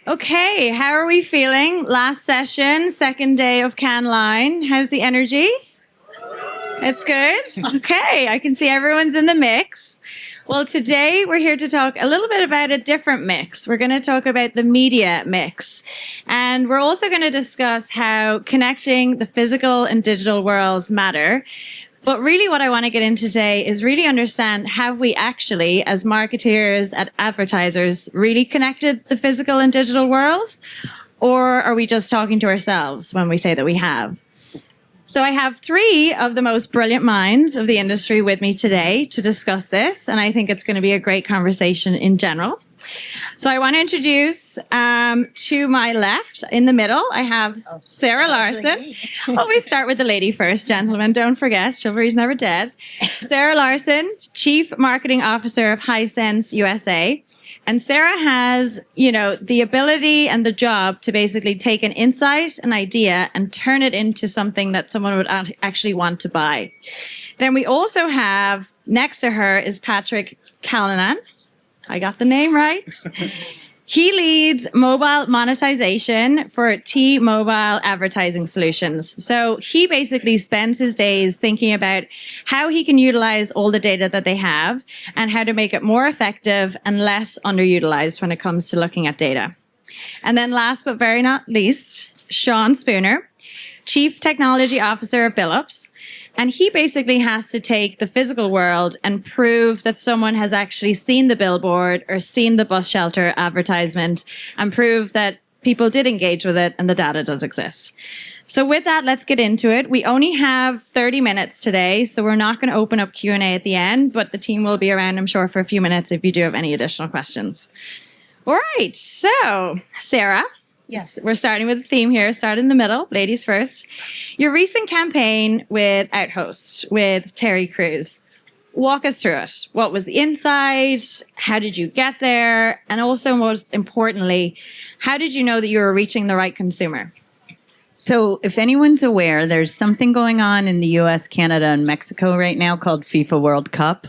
Okay, how are we feeling? Last session, second day of Can Line. How's the energy? It's good? Okay, I can see everyone's in the mix. Well, today we're here to talk a little bit about a different mix. We're going to talk about the media mix. And we're also going to discuss how connecting the physical and digital worlds matter. But really what I want to get into today is really understand, have we actually, as marketeers, as advertisers, really connected the physical and digital worlds? Or are we just talking to ourselves when we say that we have? So I have three of the most brilliant minds of the industry with me today to discuss this, and I think it's going to be a great conversation in general. So I want to introduce to my left, in the middle, I have Sarah Larsen. Always start with the lady first, gentlemen. Don't forget, chivalry's never dead. Sarah Larsen, Chief Marketing Officer of Hisense USA. And Sarah has, the ability and the job to basically take an insight, an idea, and turn it into something that someone would actually want to buy. Then we also have, next to her is Patrick Callinan. I got the name right. He leads mobile monetization for T-Mobile Advertising Solutions. So he basically spends his days thinking about how he can utilize all the data that they have and how to make it more effective and less underutilized when it comes to looking at data. And then last but very not least, Shawn Spooner, Chief Technology Officer of Billups. And he basically has to take the physical world and prove that someone has actually seen the billboard or seen the bus shelter advertisement and prove that people did engage with it and the data does exist. So with that, let's get into it. We only have 30 minutes today, so we're not going to open up Q&A at the end, but the team will be around, I'm sure, for a few minutes if you do have any additional questions. All right. So, Sarah. Yes. We're starting with a theme here. Start in the middle. Ladies first. Your recent campaign with Outhost, with Terry Crews. Walk us through it. What was the insight? How did you get there? And also, most importantly, how did you know that you were reaching the right consumer? So if anyone's aware, there's something going on in the US, Canada, and Mexico right now called FIFA World Cup.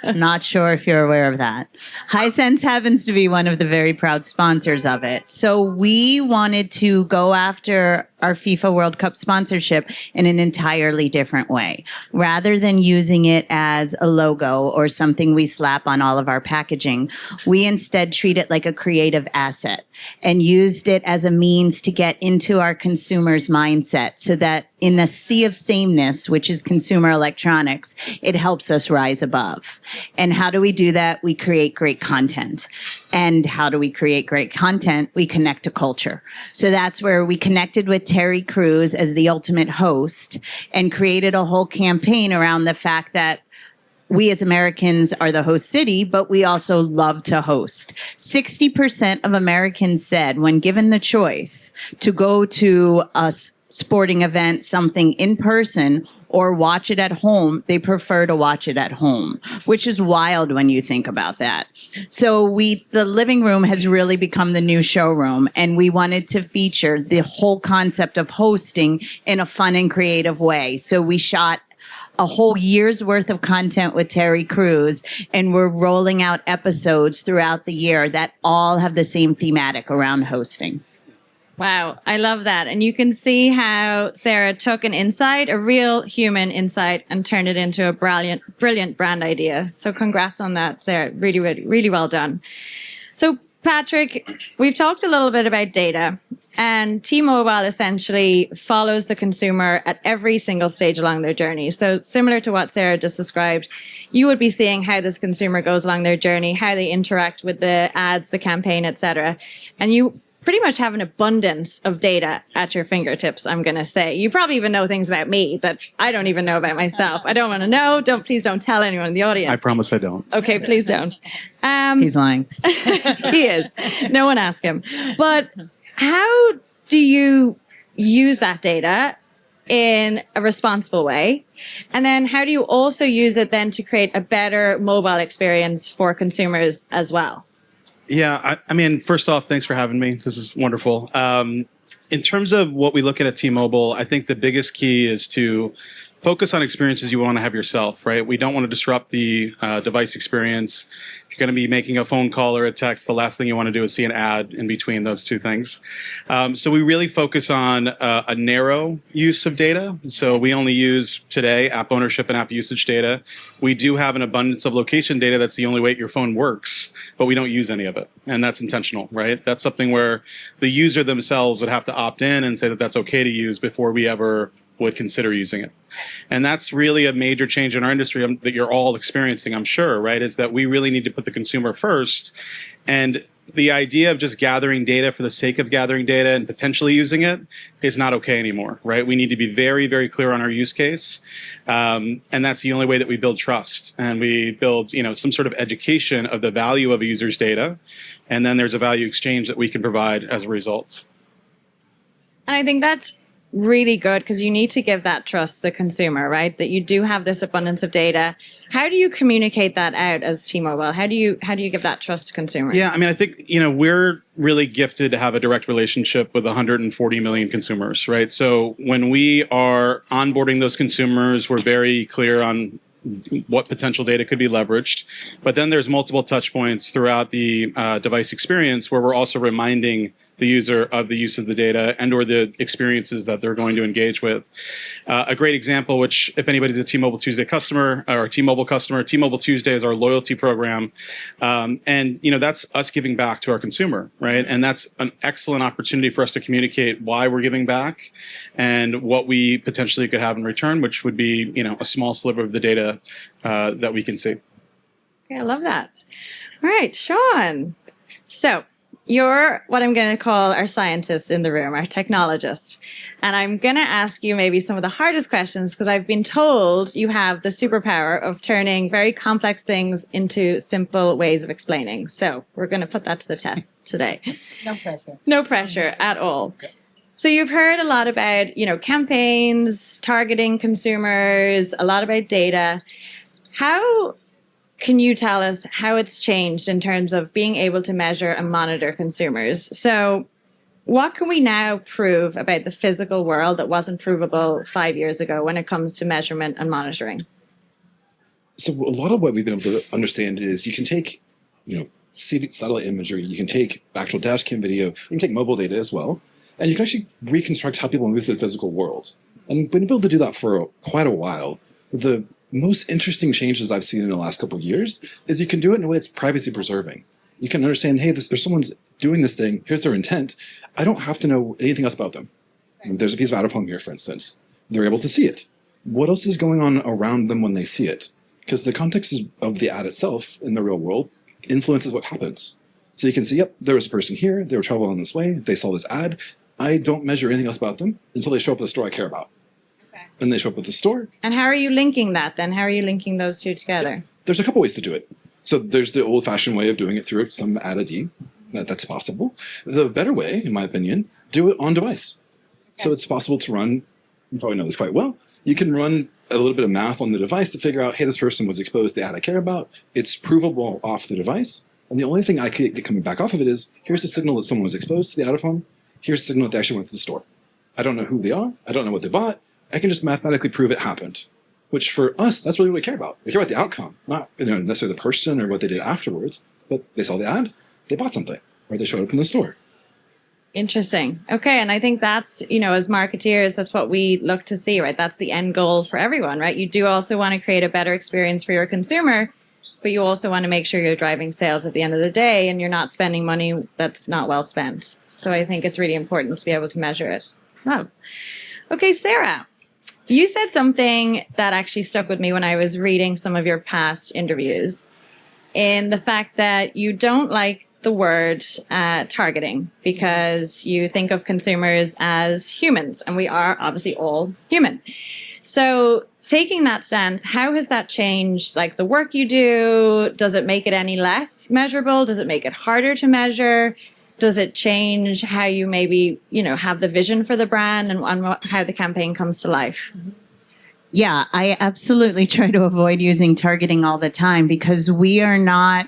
I'm not sure if you're aware of that. Hisense happens to be one of the very proud sponsors of it. So we wanted to go after our FIFA World Cup sponsorship in an entirely different way. Rather than using it as a logo or something we slap on all of our packaging, we instead treat it like a creative asset and used it as a means to get into our consumers' mindset so that in the sea of sameness, which is consumer electronics, it helps us rise above. And how do we do that? We create great content. And how do we create great content? We connect to culture. So that's where we connected with Terry Crews as the ultimate host and created a whole campaign around the fact that we as Americans are the host city, but we also love to host. 60% of Americans said when given the choice to go to a sporting event, something in person, or watch it at home, they prefer to watch it at home, which is wild when you think about that. So the living room has really become the new showroom, and we wanted to feature the whole concept of hosting in a fun and creative way. So we shot a whole year's worth of content with Terry Crews, and we're rolling out episodes throughout the year that all have the same thematic around hosting. Wow, I love that. And you can see how Sarah took an insight, a real human insight, and turned it into a brilliant brand idea. So congrats on that, Sarah. Really, really, really well done. So Patrick, we've talked a little bit about data, and T-Mobile essentially follows the consumer at every single stage along their journey. So similar to what Sarah just described, you would be seeing how this consumer goes along their journey, how they interact with the ads, the campaign, etc. And you pretty much have an abundance of data at your fingertips, I'm going to say. You probably even know things about me that I don't even know about myself. I don't want to know. Please don't tell anyone in the audience. I promise I don't. Okay, please don't. He's lying. He is. No one ask him. But how do you use that data in a responsible way? And then how do you also use it then to create a better mobile experience for consumers as well? Yeah, I mean, first off, thanks for having me. This is wonderful. In terms of what we look at T-Mobile, I think the biggest key is to focus on experiences you want to have yourself, right? We don't want to disrupt the device experience. If you're going to be making a phone call or a text, the last thing you want to do is see an ad in between those two things. So we really focus on a narrow use of data. So we only use today app ownership and app usage data. We do have an abundance of location data. That's the only way your phone works, but we don't use any of it. And that's intentional, right? That's something where the user themselves would have to opt in and say that that's okay to use before we ever would consider using it. And that's really a major change in our industry that you're all experiencing, I'm sure, right? Is that we really need to put the consumer first. And the idea of just gathering data for the sake of gathering data and potentially using it is not okay anymore, right? We need to be very, very clear on our use case. And that's the only way that we build trust. And we build, some sort of education of the value of a user's data. And then there's a value exchange that we can provide as a result. And I think that's really good because you need to give that trust to the consumer, right? That you do have this abundance of data. How do you communicate that out as T-Mobile? How do you give that trust to consumers? Yeah, I mean, I think, we're really gifted to have a direct relationship with 140 million consumers, right? So when we are onboarding those consumers, we're very clear on what potential data could be leveraged. But then there's multiple touch points throughout the device experience where we're also reminding the user of the use of the data and or the experiences that they're going to engage with. A great example, which if anybody's a T-Mobile Tuesday customer or a T-Mobile customer, T-Mobile Tuesday is our loyalty program. And that's us giving back to our consumer, right? And that's an excellent opportunity for us to communicate why we're giving back and what we potentially could have in return, which would be, a small sliver of the data that we can see. Okay, I love that. All right, Shawn. So you're what I'm going to call our scientist in the room, our technologist. And I'm going to ask you maybe some of the hardest questions because I've been told you have the superpower of turning very complex things into simple ways of explaining. So we're going to put that to the test today. No pressure. No pressure at all. Okay. So you've heard a lot about, campaigns, targeting consumers, a lot about data. How can you tell us how it's changed in terms of being able to measure and monitor consumers? So what can we now prove about the physical world that wasn't provable 5 years ago when it comes to measurement and monitoring? So a lot of what we've been able to understand is you can take, satellite imagery, you can take actual dash cam video, you can take mobile data as well, and you can actually reconstruct how people move through the physical world. And we've been able to do that for quite a while. The most interesting changes I've seen in the last couple of years is you can do it in a way that's privacy preserving. You can understand, hey, there's someone's doing this thing, here's their intent. I don't have to know anything else about them. If there's a piece of out of home here, for instance, they're able to see it. What else is going on around them when they see it? Because the context of the ad itself in the real world influences what happens. So you can see, yep, there was a person here, they were traveling this way, they saw this ad. I don't measure anything else about them until they show up at the store I care about. And they show up at the store. And how are you linking that then? How are you linking those two together? There's a couple ways to do it. So there's the old-fashioned way of doing it through some ad ID. That's possible. The better way, in my opinion, do it on device. Okay. So it's possible to run, you probably know this quite well, you can run a little bit of math on the device to figure out, hey, this person was exposed to the ad I care about. It's provable off the device. And the only thing I could get coming back off of it is, here's the signal that someone was exposed to the out-of-home. Here's the signal that they actually went to the store. I don't know who they are. I don't know what they bought. I can just mathematically prove it happened, which for us, that's really what we care about. We care about the outcome, not necessarily the person or what they did afterwards, but they saw the ad, they bought something, or they showed up in the store. Interesting. Okay, and I think that's, as marketeers, that's what we look to see, right? That's the end goal for everyone, right? You do also want to create a better experience for your consumer, but you also want to make sure you're driving sales at the end of the day and you're not spending money that's not well spent. So I think it's really important to be able to measure it. Wow. Okay, Sarah. You said something that actually stuck with me when I was reading some of your past interviews, in the fact that you don't like the word targeting because you think of consumers as humans, and we are obviously all human. So taking that stance, how has that changed the work you do? Does it make it any less measurable? Does it make it harder to measure? Does it change how you maybe, have the vision for the brand and how the campaign comes to life? Yeah, I absolutely try to avoid using targeting all the time because we are not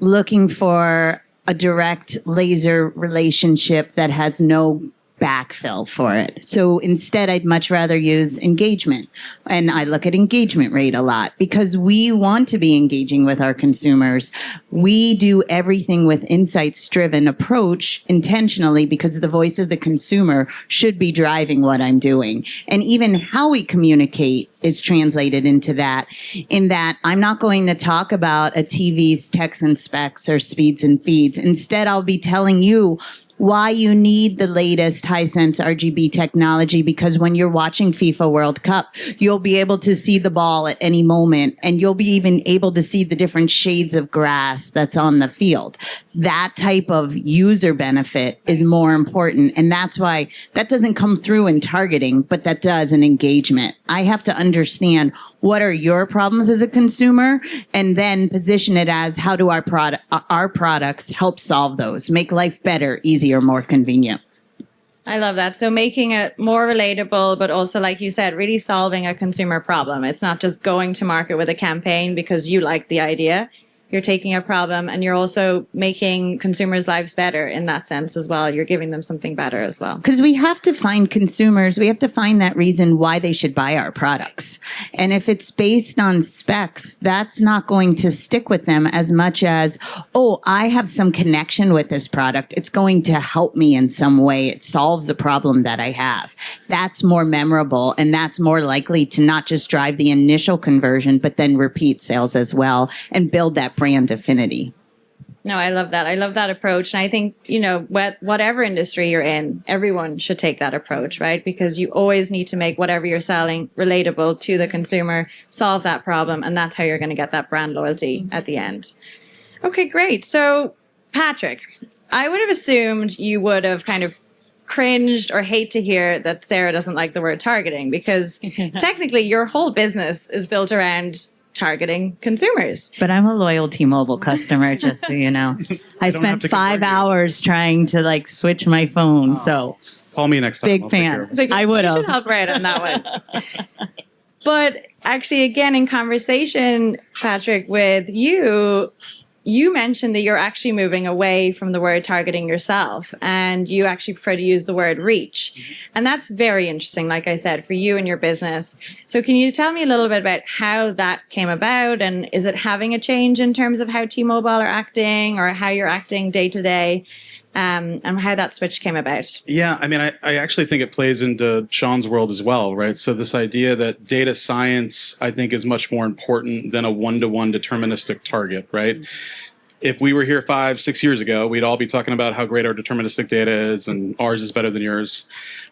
looking for a direct laser relationship that has no backfill for it. So instead, I'd much rather use engagement. And I look at engagement rate a lot because we want to be engaging with our consumers. We do everything with insights-driven approach intentionally because the voice of the consumer should be driving what I'm doing. And even how we communicate is translated into that, in that I'm not going to talk about a TV's text and specs or speeds and feeds. Instead, I'll be telling you why you need the latest Hisense RGB technology, because when you're watching FIFA World Cup, you'll be able to see the ball at any moment, and you'll be even able to see the different shades of grass that's on the field. That type of user benefit is more important, and that's why that doesn't come through in targeting, but that does in engagement. I have to understand what are your problems as a consumer, and then position it as how do our products help solve those, make life better, easier, more convenient. I love that. So making it more relatable, but also, like you said, really solving a consumer problem. It's not just going to market with a campaign because you like the idea. You're taking a problem and you're also making consumers' lives better in that sense as well. You're giving them something better as well. Because we have to find consumers, we have to find that reason why they should buy our products. And if it's based on specs, that's not going to stick with them as much as, oh, I have some connection with this product. It's going to help me in some way. It solves a problem that I have. That's more memorable, and that's more likely to not just drive the initial conversion, but then repeat sales as well and build that brand affinity. No, I love that. I love that approach. And I think, whatever industry you're in, everyone should take that approach, right? Because you always need to make whatever you're selling relatable to the consumer, solve that problem, and that's how you're going to get that brand loyalty at the end. Okay, great. So, Patrick, I would have assumed you would have kind of cringed or hate to hear that Sarah doesn't like the word targeting, because technically your whole business is built around targeting consumers. But I'm a loyal T-Mobile customer, just so you know. I spent 5 hours trying to switch my phone. So call me next time. Big fan. So I would have. You should help right on that one. But actually, again, in conversation, Patrick, with you, you mentioned that you're actually moving away from the word targeting yourself, and you actually prefer to use the word reach. And that's very interesting, like I said, for you and your business. So can you tell me a little bit about how that came about, and is it having a change in terms of how T-Mobile are acting or how you're acting day to day, and how that switch came about? Yeah, I mean, I actually think it plays into Shawn's world as well, right? So this idea that data science, I think, is much more important than a one-to-one deterministic target, right? If we were here 5-6 years ago, we'd all be talking about how great our deterministic data is and ours is better than yours.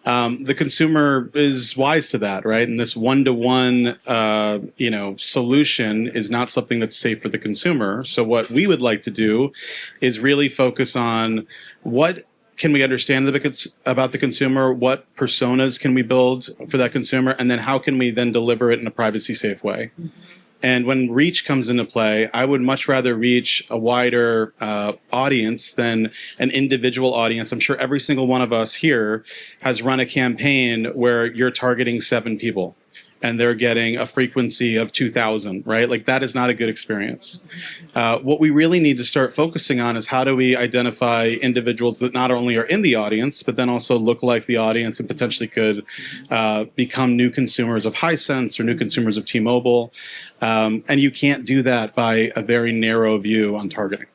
The consumer is wise to that, right? And this one-to-one, solution is not something that's safe for the consumer. So what we would like to do is really focus on what can we understand about the consumer, what personas can we build for that consumer, and then how can we then deliver it in a privacy-safe way. And when reach comes into play, I would much rather reach a wider audience than an individual audience. I'm sure every single one of us here has run a campaign where you're targeting 7 people and they're getting a frequency of 2,000, right? Like, that is not a good experience. What we really need to start focusing on is how do we identify individuals that not only are in the audience, but then also look like the audience and potentially could become new consumers of Hisense or new consumers of T-Mobile. And you can't do that by a very narrow view on targeting.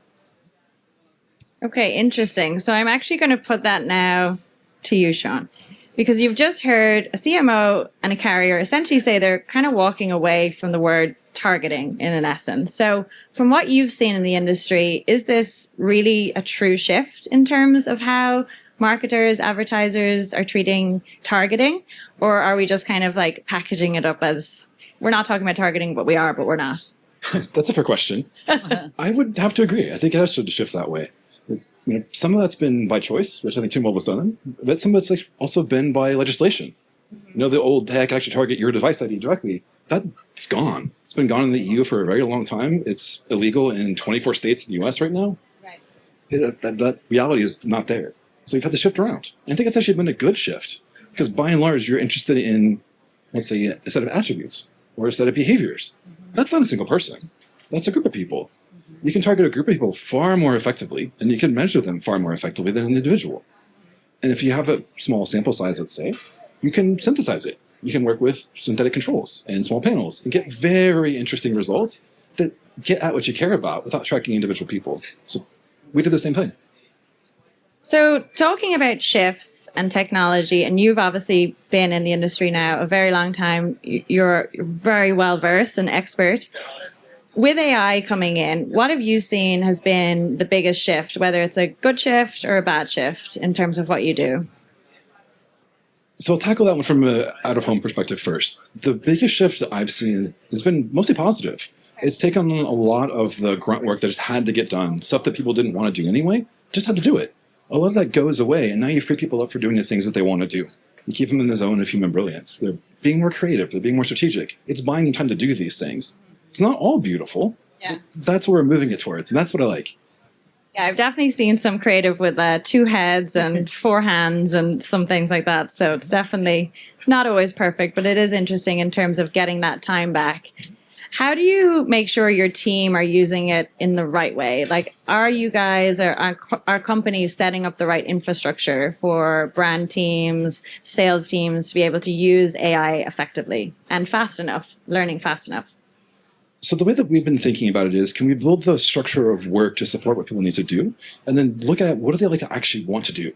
Okay, interesting. So I'm actually going to put that now to you, Shawn. Because you've just heard a CMO and a carrier essentially say they're kind of walking away from the word targeting in an essence. So from what you've seen in the industry, is this really a true shift in terms of how marketers, advertisers are treating targeting? Or are we just kind of packaging it up as we're not talking about targeting, but we are, but we're not? That's a fair question. I would have to agree. I think it has to shift that way. Some of that's been by choice, which I think T-Mobile's done, but some of it's also been by legislation. The old, hey, I can actually target your device ID directly. That's gone. It's been gone in the EU for a very long time. It's illegal in 24 states in the US right now. Right. That reality is not there. So we've had to shift around. And I think it's actually been a good shift, because by and large, you're interested in, let's say, a set of attributes or a set of behaviors. That's not a single person. That's a group of people. You can target a group of people far more effectively, and you can measure them far more effectively than an individual. And if you have a small sample size, let's say, you can synthesize it. You can work with synthetic controls and small panels and get very interesting results that get at what you care about without tracking individual people. So we did the same thing. So talking about shifts and technology, and you've obviously been in the industry now a very long time. You're very well versed and expert. With AI coming in, what have you seen has been the biggest shift, whether it's a good shift or a bad shift in terms of what you do? So I'll tackle that one from an out-of-home perspective first. The biggest shift that I've seen has been mostly positive. It's taken on a lot of the grunt work that just had to get done, stuff that people didn't want to do anyway, just had to do it. A lot of that goes away, and now you free people up for doing the things that they want to do. You keep them in the zone of human brilliance. They're being more creative. They're being more strategic. It's buying them time to do these things. It's not all beautiful. Yeah. That's where we're moving it towards, and that's what I like. Yeah, I've definitely seen some creative with 2 heads and 4 hands and some things like that. So it's definitely not always perfect, but it is interesting in terms of getting that time back. How do you make sure your team are using it in the right way? Like, are you guys, are companies setting up the right infrastructure for brand teams, sales teams to be able to use AI effectively and fast enough, learning fast enough? So the way that we've been thinking about it is, can we build the structure of work to support what people need to do, and then look at what do they like to actually want to do?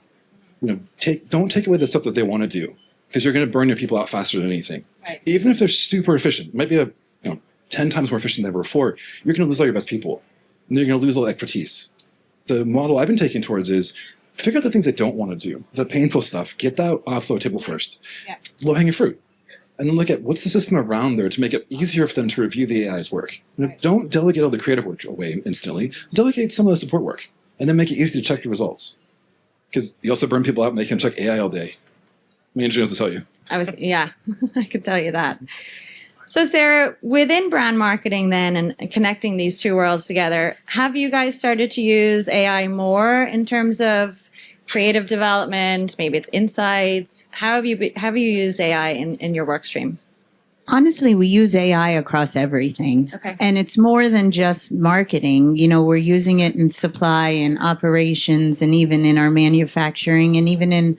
Don't take away the stuff that they want to do, because you're going to burn your people out faster than anything. Right. Even if they're super efficient, it might be 10 times more efficient than they were before, you're going to lose all your best people, and you're going to lose all the expertise. The model I've been taking towards is figure out the things they don't want to do, the painful stuff, get that off the table first, low-hanging fruit. And then look at what's the system around there to make it easier for them to review the AI's work. Don't delegate all the creative work away instantly. Delegate some of the support work, and then make it easy to check the results. Because you also burn people out making them check AI all day. My engineers will tell you. I could tell you that. So Sarah, within brand marketing then and connecting these two worlds together, have you guys started to use AI more in terms of creative development, maybe it's insights? How have you used AI in your work stream? Honestly, we use AI across everything. Okay. And it's more than just marketing. We're using it in supply and operations and even in our manufacturing and even in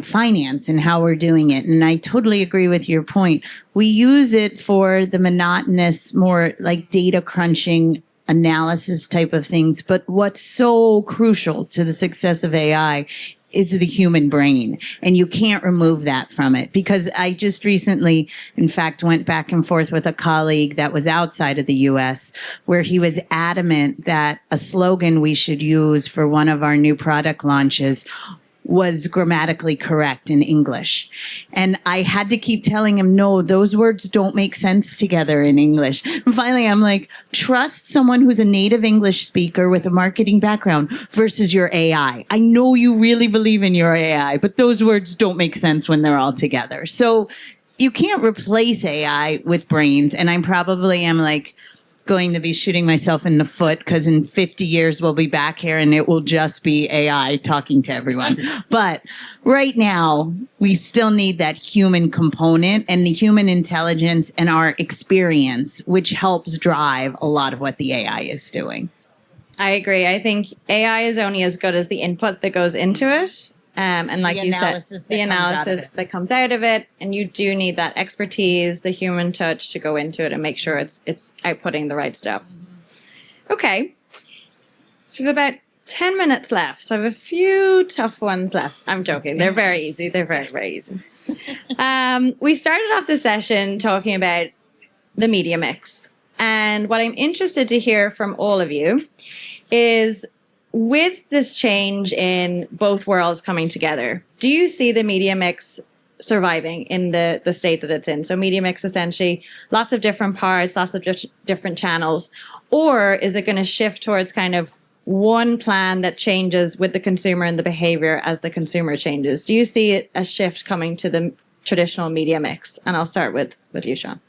finance and how we're doing it. And I totally agree with your point. We use it for the monotonous, more like data crunching analysis type of things. But what's so crucial to the success of AI is the human brain. And you can't remove that from it, because I just recently, in fact, went back and forth with a colleague that was outside of the US, where he was adamant that a slogan we should use for one of our new product launches was grammatically correct in English. And I had to keep telling him, no, those words don't make sense together in English. And finally, I'm like, trust someone who's a native English speaker with a marketing background versus your AI. I know you really believe in your AI, but those words don't make sense when they're all together. So you can't replace AI with brains. And I probably am going to be shooting myself in the foot, because in 50 years we'll be back here and it will just be AI talking to everyone. But right now, we still need that human component and the human intelligence and our experience, which helps drive a lot of what the AI is doing. I agree. I think AI is only as good as the input that goes into it. And like you said, the analysis that comes out of it. And you do need that expertise, the human touch to go into it and make sure it's outputting the right stuff. Okay. So we have about 10 minutes left. So I have a few tough ones left. I'm joking. They're very easy. They're very, very easy. We started off the session talking about the media mix. And what I'm interested to hear from all of you is, with this change in both worlds coming together, do you see the media mix surviving in the state that it's in? So media mix, essentially, lots of different parts, lots of different channels. Or is it going to shift towards kind of one plan that changes with the consumer and the behavior as the consumer changes? Do you see a shift coming to the traditional media mix? And I'll start with you, Shawn.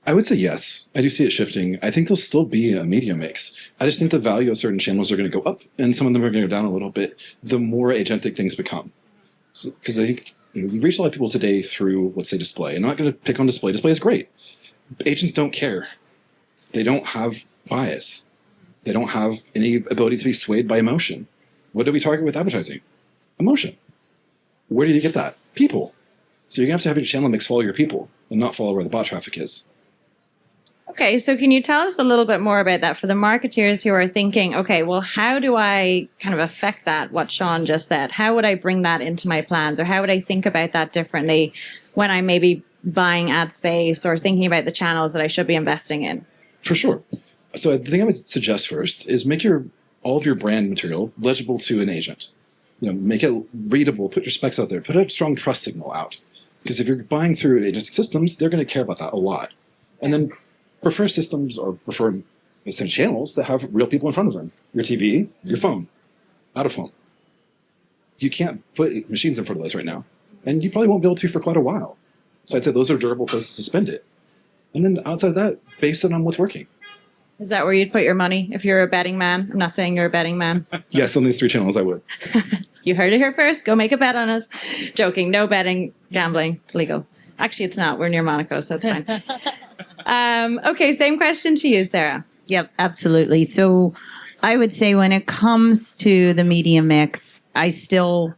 I would say yes. I do see it shifting. I think there'll still be a media mix. I just think the value of certain channels are going to go up and some of them are going to go down a little bit the more agentic things become. Because I think we reach a lot of people today through, let's say, display. I'm not going to pick on display. Display is great. Agents don't care. They don't have bias. They don't have any ability to be swayed by emotion. What do we target with advertising? Emotion. Where did you get that? People. So you're going to have your channel mix follow your people and not follow where the bot traffic is. Okay, so can you tell us a little bit more about that for the marketeers who are thinking, okay, well, how do I kind of affect that, what Shawn just said? How would I bring that into my plans, or how would I think about that differently when I'm maybe buying ad space or thinking about the channels that I should be investing in? For sure. So the thing I would suggest first is make all of your brand material legible to an agent. Make it readable, put your specs out there, put a strong trust signal out. Because if you're buying through agentic systems, they're going to care about that a lot. And then prefer systems or prefer channels that have real people in front of them. Your TV, your phone, out of phone. You can't put machines in front of those right now. And you probably won't be able to for quite a while. So I'd say those are durable places to spend it. And then outside of that, base it on what's working. Is that where you'd put your money if you're a betting man? I'm not saying you're a betting man. Yes, on these 3 channels I would. You heard it here first. Go make a bet on it. Joking. No betting, gambling. It's legal. Actually, it's not. We're near Monaco, so it's fine. Okay, same question to you, Sarah. Yep, absolutely. So I would say when it comes to the media mix, I still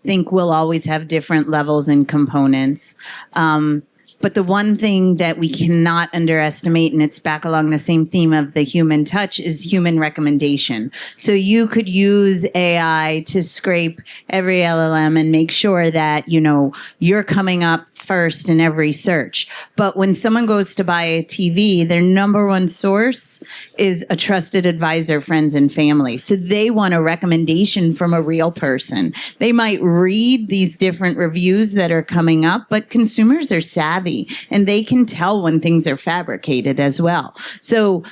think we'll always have different levels and components. But the one thing that we cannot underestimate, and it's back along the same theme of the human touch, is human recommendation. So you could use AI to scrape every LLM and make sure that, you're coming up first in every search. But when someone goes to buy a TV, their number one source is a trusted advisor, friends, and family. So they want a recommendation from a real person. They might read these different reviews that are coming up, but consumers are savvy and they can tell when things are fabricated as well. So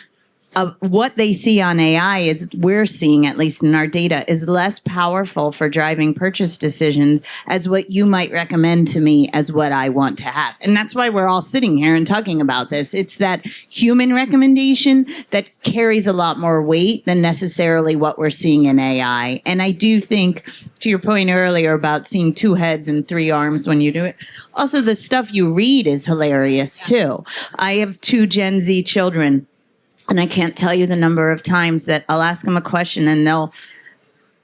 what they see on AI is, we're seeing, at least in our data, is less powerful for driving purchase decisions as what you might recommend to me as what I want to have. And that's why we're all sitting here and talking about this. It's that human recommendation that carries a lot more weight than necessarily what we're seeing in AI. And I do think, to your point earlier about seeing 2 heads and 3 arms when you do it, also the stuff you read is hilarious too. I have 2 Gen Z children. And I can't tell you the number of times that I'll ask them a question and they'll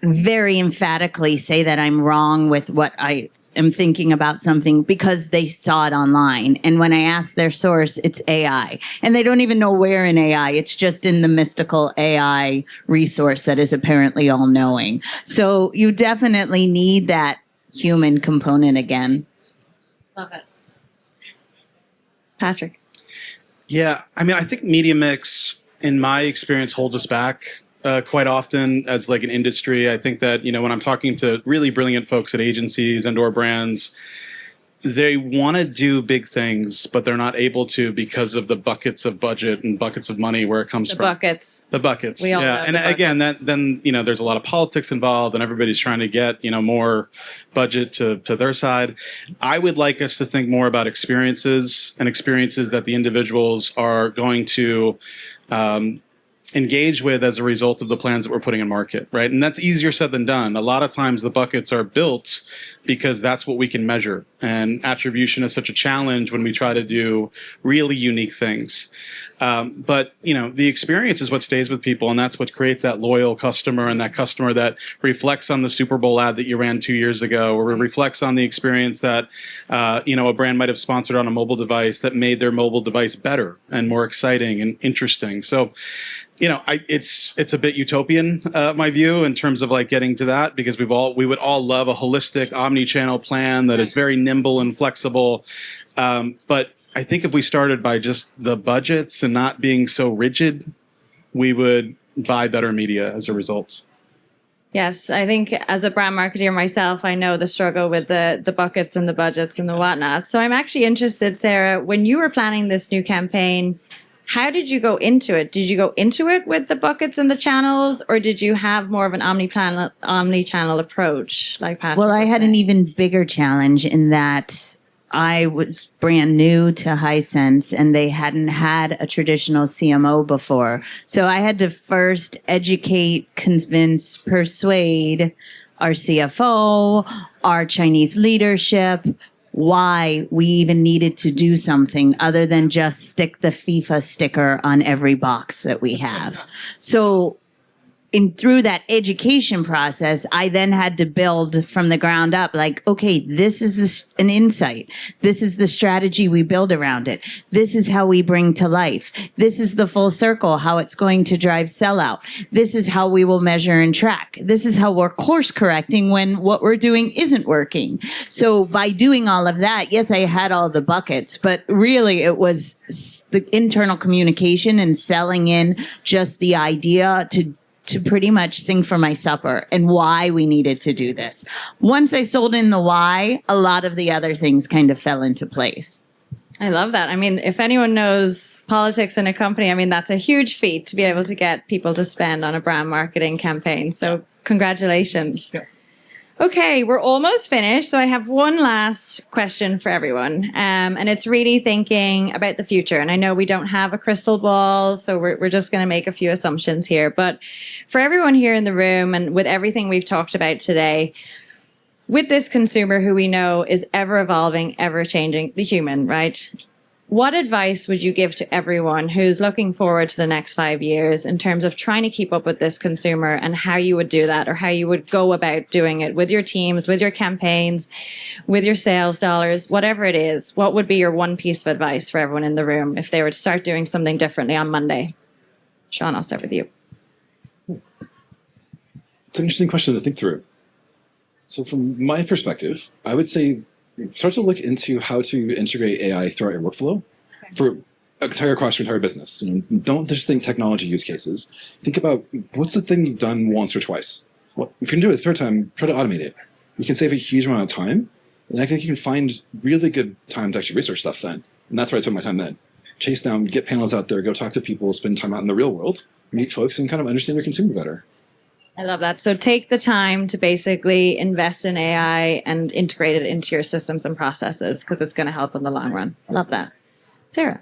very emphatically say that I'm wrong with what I am thinking about something because they saw it online. And when I ask their source, it's AI. And they don't even know where in AI. It's just in the mystical AI resource that is apparently all-knowing. So you definitely need that human component again. Love it. Patrick. Yeah, I think media mix, in my experience, holds us back quite often as like an industry. I think that, when I'm talking to really brilliant folks at agencies and or brands, they want to do big things, but they're not able to because of the buckets of budget and buckets of money where it comes from. The buckets. We all love and the again, buckets. then there's a lot of politics involved, and everybody's trying to get more budget to their side. I would like us to think more about experiences that the individuals are going to engage with as a result of the plans that we're putting in market, right? And that's easier said than done. A lot of times the buckets are built because that's what we can measure. And attribution is such a challenge when we try to do really unique things. But the experience is what stays with people, and that's what creates that loyal customer, and that customer that reflects on the Super Bowl ad that you ran 2 years ago, or reflects on the experience that a brand might have sponsored on a mobile device that made their mobile device better and more exciting and interesting. So it's a bit utopian, my view, in terms of like getting to that, because we would all love a holistic omni-channel plan that is very nimble and flexible. But I think if we started by just the budgets and not being so rigid, we would buy better media as a result. Yes, I think as a brand marketer myself, I know the struggle with the buckets and the budgets and the whatnot. So I'm actually interested, Sarah, when you were planning this new campaign, how did you go into it? Did you go into it with the buckets and the channels, or did you have more of an omni-channel approach, like Patrick? Well, I had an even bigger challenge in that I was brand new to Hisense and they hadn't had a traditional CMO before. So I had to first educate, convince, persuade our CFO, our Chinese leadership, why we even needed to do something other than just stick the FIFA sticker on every box that we have. So through that education process, I then had to build from the ground up, like, okay, this is an insight. This is the strategy we build around it. This is how we bring to life. This is the full circle, how it's going to drive sellout. This is how we will measure and track. This is how we're course correcting when what we're doing isn't working. So by doing all of that, yes, I had all the buckets, but really it was the internal communication and selling in just the idea to pretty much sing for my supper and why we needed to do this. Once I sold in the why, a lot of the other things kind of fell into place. I love that. I mean, if anyone knows politics in a company, I mean, that's a huge feat to be able to get people to spend on a brand marketing campaign. So congratulations. Yeah. Okay, we're almost finished. So I have one last question for everyone. And it's really thinking about the future. And I know we don't have a crystal ball, so we're just going to make a few assumptions here. But for everyone here in the room and with everything we've talked about today, with this consumer who we know is ever evolving, ever changing, the human, right? What advice would you give to everyone who's looking forward to the next 5 years in terms of trying to keep up with this consumer and how you would do that or how you would go about doing it with your teams, with your campaigns, with your sales dollars, whatever it is? What would be your one piece of advice for everyone in the room if they were to start doing something differently on Monday? Shawn, I'll start with you. It's an interesting question to think through. So from my perspective, I would say start to look into how to integrate AI throughout your workflow for across your entire business. Don't just think technology use cases. Think about what's the thing you've done once or twice. Well, if you can do it a third time, try to automate it. You can save a huge amount of time, and I think you can find really good time to actually research stuff then. And that's where I spend my time then. Chase down, get panels out there, go talk to people, spend time out in the real world, meet folks, and kind of understand your consumer better. I love that. So take the time to basically invest in AI and integrate it into your systems and processes because it's going to help in the long run. Love that. Sarah.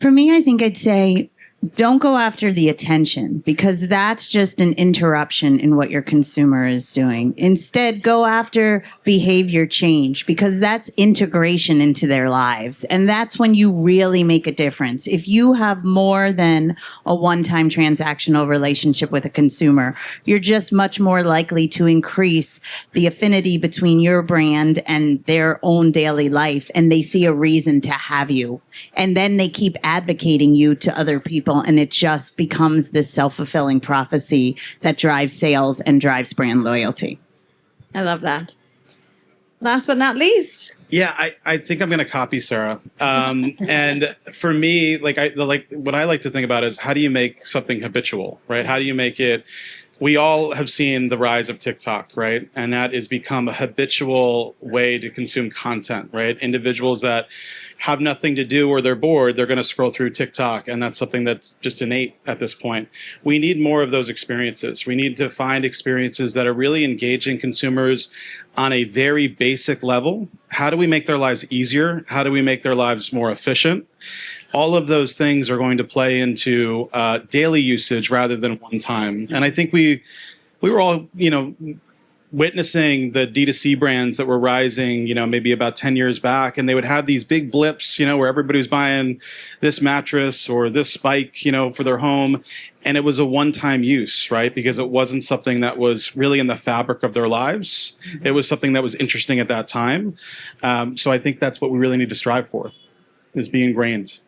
For me, I think I'd say don't go after the attention because that's just an interruption in what your consumer is doing. Instead, go after behavior change because that's integration into their lives. And that's when you really make a difference. If you have more than a one-time transactional relationship with a consumer, you're just much more likely to increase the affinity between your brand and their own daily life. And they see a reason to have you. And then they keep advocating you to other people. And it just becomes this self-fulfilling prophecy that drives sales and drives brand loyalty. I love that. Last but not least. Yeah, I think I'm going to copy Sarah. And for me, what I like to think about is how do you make something habitual, right? How do you make it? We all have seen the rise of TikTok, right? And that has become a habitual way to consume content, right? Individuals that have nothing to do or they're bored, they're going to scroll through TikTok. And that's something that's just innate at this point. We need more of those experiences. We need to find experiences that are really engaging consumers on a very basic level. How do we make their lives easier? How do we make their lives more efficient? All of those things are going to play into daily usage rather than one time. And I think we were all, witnessing the D2C brands that were rising, maybe about 10 years back, and they would have these big blips, where everybody was buying this mattress or this spike, for their home. And it was a one-time use, right? Because it wasn't something that was really in the fabric of their lives. It was something that was interesting at that time. So I think that's what we really need to strive for, is be ingrained.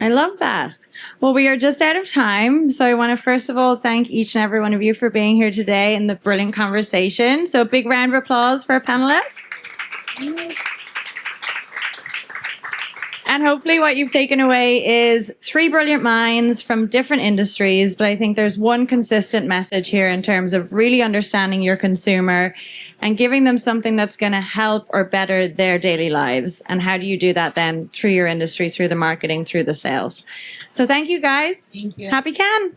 I love that. Well, we are just out of time. So I want to first of all thank each and every one of you for being here today in the brilliant conversation. So a big round of applause for our panelists. And hopefully what you've taken away is 3 brilliant minds from different industries. But I think there's one consistent message here in terms of really understanding your consumer and giving them something that's going to help or better their daily lives. And how do you do that then? Through your industry, through the marketing, through the sales. So thank you, guys. Thank you. Happy Cannes.